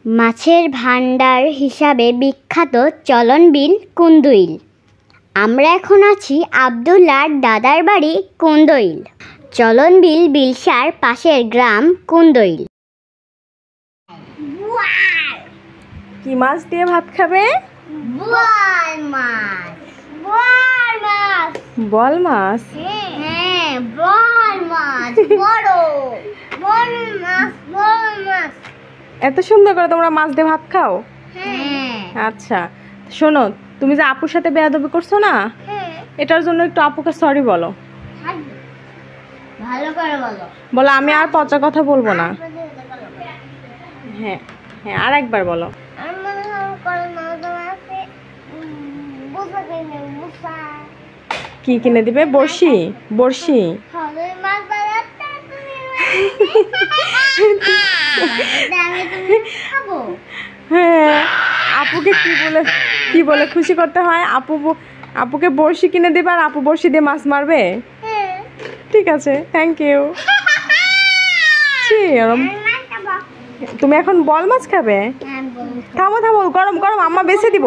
মাছের ভান্ডার হিসাবে বিখ্যাত চলনবিল কুন্দইল। আমরা এখন আছি আব্দুল্লাহর দাদার বাড়ি কুন্দইল। চলনবিল বিলসার পাশের গ্রাম কুন্দইল। কি মাছ দিয়ে ভাত খাবে? বোয়াল মাছ। বোয়াল মাছ। বল মাছ? হ্যাঁ, বোয়াল মাছ। বড় বড় মাছ, বড় মাছ। এত সুন্দর করে তোমরা মাছ দিয়ে ভাত খাও? হ্যাঁ। আচ্ছা শোনো, তুমি যে আপুর সাথে বেয়াদবি করছো না, এটার জন্য একটু আপুকে সরি বলো। ভালো করে বলো। বলো আমি আর পচা কথা বলবো না। হ্যাঁ হ্যাঁ, আর একবার বলো। কি কিনে দিবে? বড়শি? বড়শি? হ্যাঁ, আপুকে কি বলে খুশি করতে হয়? আপুকে বড়শি কিনে দিবে আর আপু বড়শি দিয়ে মাছ মারবে। ঠিক আছে, থ্যাংক ইউ। তুমি এখন বল মাছ খাবে? থামো থামো, গরম গরম, আম্মা বেছে দিব।